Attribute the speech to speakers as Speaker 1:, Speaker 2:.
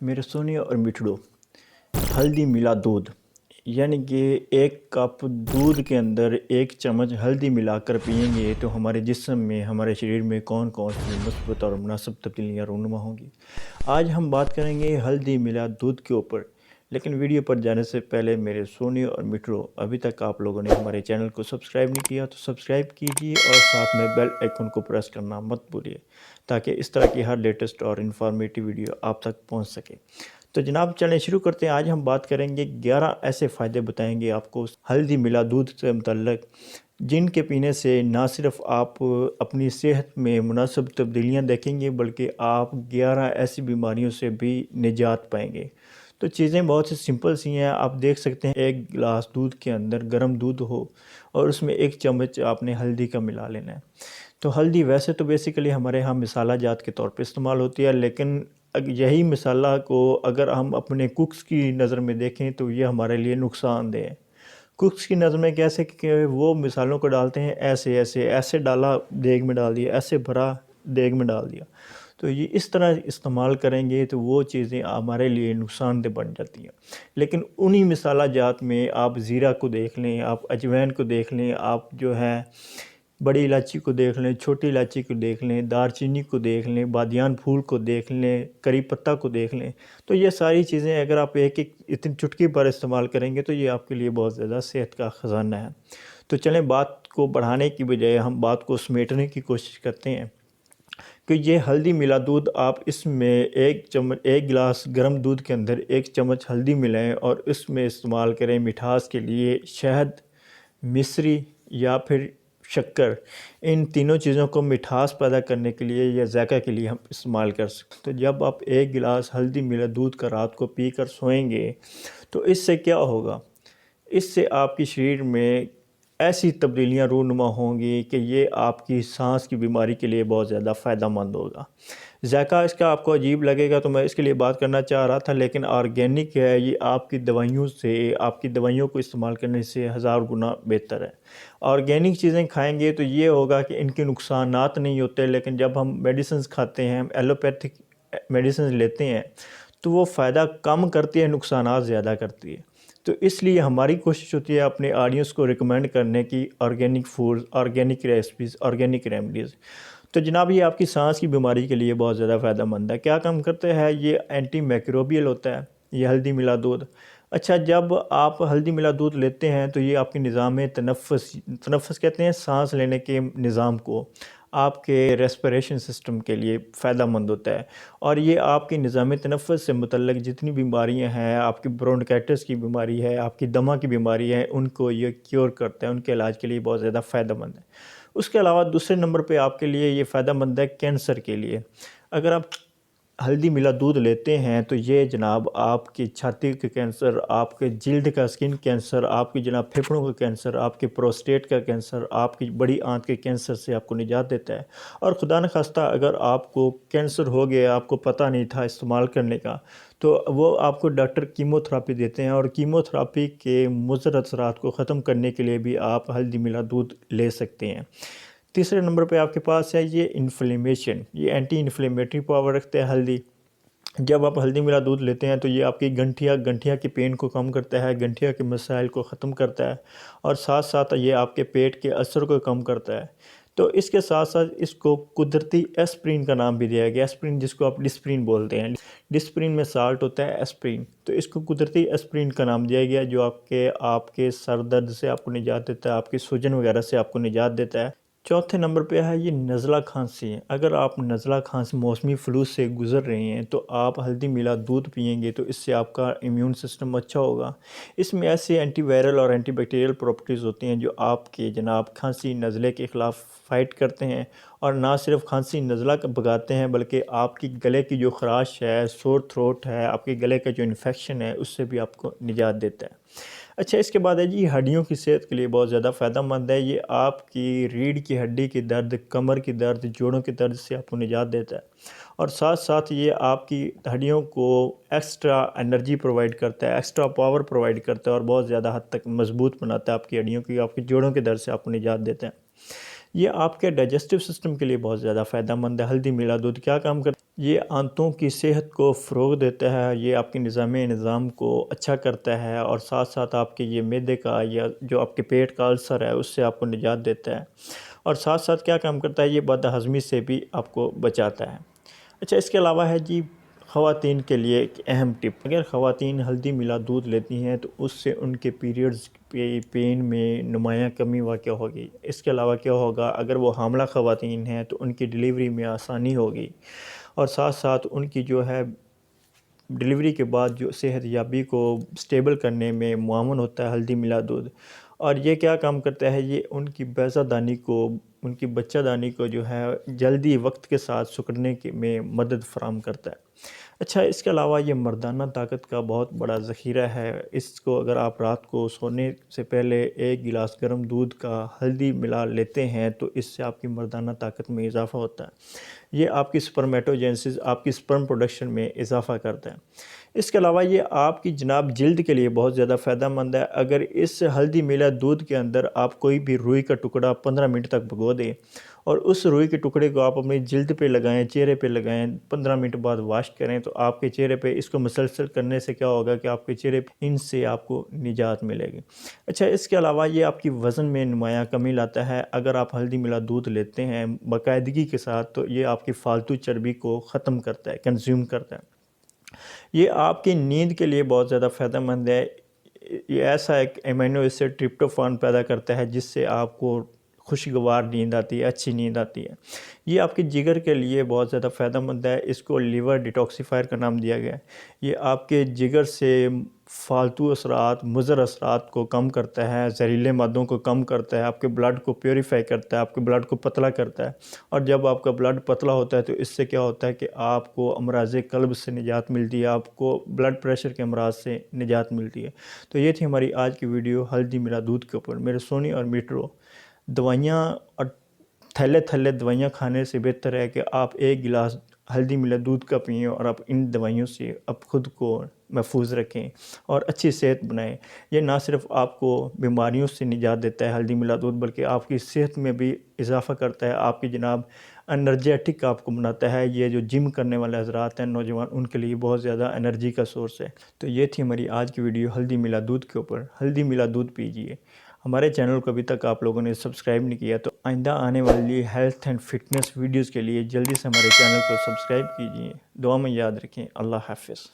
Speaker 1: मेरे सोने और मिठड़ो, हल्दी मिला दूध, यानी कि एक कप दूध के अंदर एक चम्मच हल्दी मिलाकर पिएंगे तो हमारे जिस्म में, हमारे शरीर में कौन कौन सी मुस्बत और मुनासिब तब्दीलियाँ रूनुमा होंगी। आज हम बात करेंगे हल्दी मिला दूध के ऊपर। लेकिन वीडियो पर जाने से पहले मेरे सोने और मिठड़ो, अभी तक आप लोगों ने हमारे चैनल को सब्सक्राइब नहीं किया तो सब्सक्राइब कीजिए और साथ में बेल आइकन को प्रेस करना मत भूलिए, ताकि इस तरह की हर लेटेस्ट और इन्फॉर्मेटिव वीडियो आप तक पहुंच सके। तो जनाब चलें शुरू करते हैं। आज हम बात करेंगे 11 ऐसे फ़ायदे बताएंगे आपको हल्दी मिला दूध से मुतल्लक, जिनके पीने से ना सिर्फ आप अपनी सेहत में मुनासिब तब्दीलियाँ देखेंगे बल्कि आप 11 ऐसी बीमारियों से भी निजात पाएंगे। तो चीज़ें बहुत सी सिंपल सी हैं। आप देख सकते हैं एक गिलास दूध के अंदर गर्म दूध हो और उसमें एक चम्मच आपने हल्दी का मिला लेना है। तो हल्दी वैसे तो बेसिकली हमारे यहाँ मसाला जात के तौर पे इस्तेमाल होती है, लेकिन यही मसाला को अगर हम अपने कुक्स की नज़र में देखें तो ये हमारे लिए नुकसानदेह है। कुक्स की नज़र में कैसे कि वो मिसालों को डालते हैं ऐसे ऐसे ऐसे डाला देग में डाल दिया, ऐसे भरा देग में डाल दिया। तो ये इस तरह इस्तेमाल करेंगे तो वो चीज़ें हमारे लिए नुकसानदेह बन जाती हैं। लेकिन उन्हीं मसाला जात में आप ज़ीरा को देख लें, आप अजवाइन को देख लें, आप जो है बड़ी इलायची को देख लें, छोटी इलायची को देख लें, दारचीनी को देख लें, बादियान फूल को देख लें, करी पत्ता को देख लें। तो ये सारी चीज़ें अगर आप एक एक इतनी चुटकी पर इस्तेमाल करेंगे तो ये आपके लिए बहुत ज़्यादा सेहत का ख़जाना है। तो चलें बात को बढ़ाने की बजाय हम बात को समेटने की कोशिश करते हैं कि ये हल्दी मिला दूध, आप इसमें एक गिलास गर्म दूध के अंदर एक चम्मच हल्दी मिलाएं और इसमें इस्तेमाल करें मिठास के लिए शहद, मिश्री या फिर शक्कर। इन तीनों चीज़ों को मिठास पैदा करने के लिए या ज़ायक़ा के लिए हम इस्तेमाल कर सकते हैं। तो जब आप एक गिलास हल्दी मिला दूध का रात को पी कर सोएंगे तो इससे क्या होगा, इससे आपके शरीर में ऐसी तब्दीलियाँ रूनुमा होंगी कि ये आपकी सांस की बीमारी के लिए बहुत ज़्यादा फ़ायदा मंद होगा। ज़ायक़ा इसका आपको अजीब लगेगा तो मैं इसके लिए बात करना चाह रहा था, लेकिन ऑर्गेनिक है, ये आपकी दवाइयों से, आपकी दवाइयों को इस्तेमाल करने से हज़ार गुना बेहतर है। ऑर्गेनिक चीज़ें खाएंगे तो ये होगा कि इनके नुकसानात नहीं होते, लेकिन जब हम मेडिसिन खाते हैं, हम एलोपैथिक मेडिसिन लेते हैं तो वो फ़ायदा कम करती है, नुकसानात ज़्यादा करती है। तो इसलिए हमारी कोशिश होती है अपने ऑडियंस को रिकमेंड करने की organic food, organic recipes, organic remedies. तो जनाब ये आपकी सांस की बीमारी के लिए बहुत ज़्यादा फ़ायदेमंद है। क्या काम करता है ये, एंटी माइक्रोबियल होता है ये हल्दी मिला दूध। अच्छा, जब आप हल्दी मिला दूध लेते हैं तो ये आपके निज़ाम तनफ़्फ़ुस कहते हैं, सांस लेने के निज़ाम को, आपके रेस्पिरेशन सिस्टम के लिए फ़ायदेमंद होता है। और ये आपके निज़ाम तनफ़्फ़ुस से मुतल्लिक़ जितनी बीमारियां हैं, आपकी ब्रोंकाइटिस की बीमारी है, आपकी दमा की बीमारी है, उनको ये क्योर करता है, उनके इलाज के लिए बहुत ज़्यादा फ़ायदेमंद है। उसके अलावा दूसरे नंबर पे आपके लिए ये फ़ायदेमंद है कैंसर के लिए। अगर आप हल्दी मिला दूध लेते हैं तो ये जनाब आपकी छाती के कैंसर, आपके जिल्द का स्किन कैंसर, आपकी जनाब फेफड़ों का कैंसर, आपके प्रोस्टेट का कैंसर, आपकी बड़ी आंत के कैंसर से आपको निजात देता है। और खुदा न खास्ता अगर आपको कैंसर हो गया, आपको पता नहीं था इस्तेमाल करने का, तो वो आपको डॉक्टर कीमोथेरापी देते हैं और कीमोथेरापी के मुज़र असरात को ख़त्म करने के लिए भी आप हल्दी मिला दूध ले सकते हैं। तीसरे नंबर पे आपके पास है ये इन्फ्लेमेशन, ये एंटी इन्फ्लेमेटरी पावर रखता है हल्दी। जब आप हल्दी मिला दूध लेते हैं तो ये आपकी गंठिया के पेन को कम करता है, गंठिया के मसाइल को ख़त्म करता है और साथ साथ ये आपके पेट के असर को कम करता है। तो इसके साथ साथ इसको कुदरती एस्प्रिन का नाम भी दिया गया, एस्प्रिन जिसको आप डिस्प्रिन बोलते हैं। डिस्प्रिन में साल्ट होता है एस्प्रिन, तो इसको कुदरती एस्प्रिन का नाम दिया गया, जो आपके सर दर्द से आपको निजात देता है, आपकी सूजन वगैरह से आपको निजात देता है। चौथे नंबर पे है ये नज़ला खांसी। अगर आप नज़ला खांसी, मौसमी फ्लू से गुज़र रहे हैं तो आप हल्दी मिला दूध पिएंगे तो इससे आपका इम्यून सिस्टम अच्छा होगा। इसमें ऐसे एंटीवायरल और एंटीबैक्टीरियल प्रॉपर्टीज़ होती हैं जो आपके जनाब खांसी, नज़ले के ख़िलाफ़ फ़ाइट करते हैं और ना सिर्फ खांसी नज़ला का भगाते हैं बल्कि आपकी गले की जो ख़राश है, सोर थ्रोट है, आपके गले का जो इन्फेक्शन है, उससे भी आपको निजात देता है। अच्छा, इसके बाद है जी हड्डियों की सेहत के लिए बहुत ज़्यादा फ़ायदेमंद है। ये आपकी रीढ़ की हड्डी की दर्द, कमर की दर्द, जोड़ों के दर्द से आपको निजात देता है और साथ साथ ये आपकी हड्डियों को एक्स्ट्रा एनर्जी प्रोवाइड करता है, एक्स्ट्रा पावर प्रोवाइड करता है और बहुत ज़्यादा हद तक मजबूत बनाता है आपकी हड्डियों की, आपके जोड़ों के दर्द से आपको निजात देता है। ये आपके डाइजेस्टिव सिस्टम के लिए बहुत ज़्यादा फ़ायदेमंद है। हल्दी मिला दूध क्या काम करता है, یہ آنتوں کی صحت کو فروغ دیتا ہے، یہ آپ کے نظام کو اچھا کرتا ہے، اور ساتھ ساتھ آپ کے یہ معدے کا یا جو آپ کے پیٹ کا السر ہے اس سے آپ کو نجات دیتا ہے، اور ساتھ ساتھ کیا کام کرتا ہے، یہ بد ہضمی سے بھی آپ کو بچاتا ہے۔ اچھا، اس کے علاوہ ہے جی خواتین کے لیے ایک اہم ٹپ، اگر خواتین ہلدی ملا دودھ لیتی ہیں تو اس سے ان کے پیریڈز پین میں نمایاں کمی واقع ہوگی۔ اس کے علاوہ کیا ہوگا، اگر وہ حاملہ خواتین ہیں تو ان کی ڈلیوری میں آسانی ہوگی، اور ساتھ ساتھ ان کی جو ہے ڈلیوری کے بعد جو صحت یابی کو سٹیبل کرنے میں معاون ہوتا ہے ہلدی ملا دودھ۔ اور یہ کیا کام کرتا ہے، یہ ان کی بیضہ دانی کو، ان کی بچہ دانی کو جو ہے جلدی وقت کے ساتھ سکڑنے میں مدد فراہم کرتا ہے۔ اچھا، اس کے علاوہ یہ مردانہ طاقت کا بہت بڑا ذخیرہ ہے۔ اس کو اگر آپ رات کو سونے سے پہلے 1 گلاس گرم دودھ کا ہلدی ملا لیتے ہیں تو اس سے آپ کی مردانہ طاقت میں اضافہ ہوتا ہے، یہ آپ کی سپرمیٹوجینسس، آپ کی سپرم پروڈکشن میں اضافہ کرتا ہے۔ اس کے علاوہ یہ آپ کی جناب جلد کے لیے بہت زیادہ فائدہ مند ہے۔ اگر اس ہلدی ملا دودھ کے اندر آپ کوئی بھی روئی کا ٹکڑا 15 منٹ تک بھگو دیں، اور اس روئی کے ٹکڑے کو آپ اپنی جلد پہ لگائیں، چہرے پہ لگائیں، 15 منٹ بعد واش کریں، تو آپ کے چہرے پہ اس کو مسلسل کرنے سے کیا ہوگا کہ آپ کے چہرے پہ ان سے آپ کو نجات ملے گی۔ اچھا، اس کے علاوہ یہ آپ کی وزن میں نمایاں کمی لاتا ہے۔ اگر آپ ہلدی ملا دودھ لیتے ہیں باقاعدگی کے ساتھ تو یہ آپ کی فالتو چربی کو ختم کرتا ہے، کنزیوم کرتا ہے۔ یہ آپ کی نیند کے لیے بہت زیادہ فائدہ مند ہے۔ یہ ایسا ایک امینو ایسڈ ٹرپٹوفان پیدا کرتا ہے جس سے آپ کو خوشگوار نیند آتی ہے، اچھی نیند آتی ہے۔ یہ آپ کے جگر کے لیے بہت زیادہ فائدہ مند ہے، اس کو لیور ڈیٹاکسیفائر کا نام دیا گیا ہے۔ یہ آپ کے جگر سے فالتو اثرات، مضر اثرات کو کم کرتا ہے، زہریلے مادوں کو کم کرتا ہے، آپ کے بلڈ کو پیوریفائی کرتا ہے، آپ کے بلڈ کو پتلا کرتا ہے، اور جب آپ کا بلڈ پتلا ہوتا ہے تو اس سے کیا ہوتا ہے کہ آپ کو امراض قلب سے نجات ملتی ہے، آپ کو بلڈ پریشر کے امراض سے نجات ملتی ہے۔ تو یہ تھی ہماری آج کی ویڈیو ہلدی ملا دودھ کے اوپر۔ میرے سونی اور میٹرو، دوائیاں اور تھیلے تھیلے دوائیاں کھانے سے بہتر ہے کہ آپ 1 گلاس ہلدی ملا دودھ کا پئیں، اور آپ ان دوائیوں سے اب خود کو محفوظ رکھیں اور اچھی صحت بنائیں۔ یہ نہ صرف آپ کو بیماریوں سے نجات دیتا ہے ہلدی ملا دودھ، بلکہ آپ کی صحت میں بھی اضافہ کرتا ہے، آپ کی جناب انرجیٹک آپ کو بناتا ہے۔ یہ جو جم کرنے والے حضرات ہیں نوجوان، ان کے لیے بہت زیادہ انرجی کا سورس ہے۔ تو یہ تھی ہماری آج کی ویڈیو ہلدی ملا دودھ کے اوپر۔ ہلدی ملا دودھ پیجئے۔ ہمارے چینل کو ابھی تک آپ لوگوں نے سبسکرائب نہیں کیا تو آئندہ آنے والی ہیلتھ اینڈ فٹنس ویڈیوز کے لیے جلدی سے ہمارے چینل کو سبسکرائب کیجئے۔ دعا میں یاد رکھیں۔ اللہ حافظ۔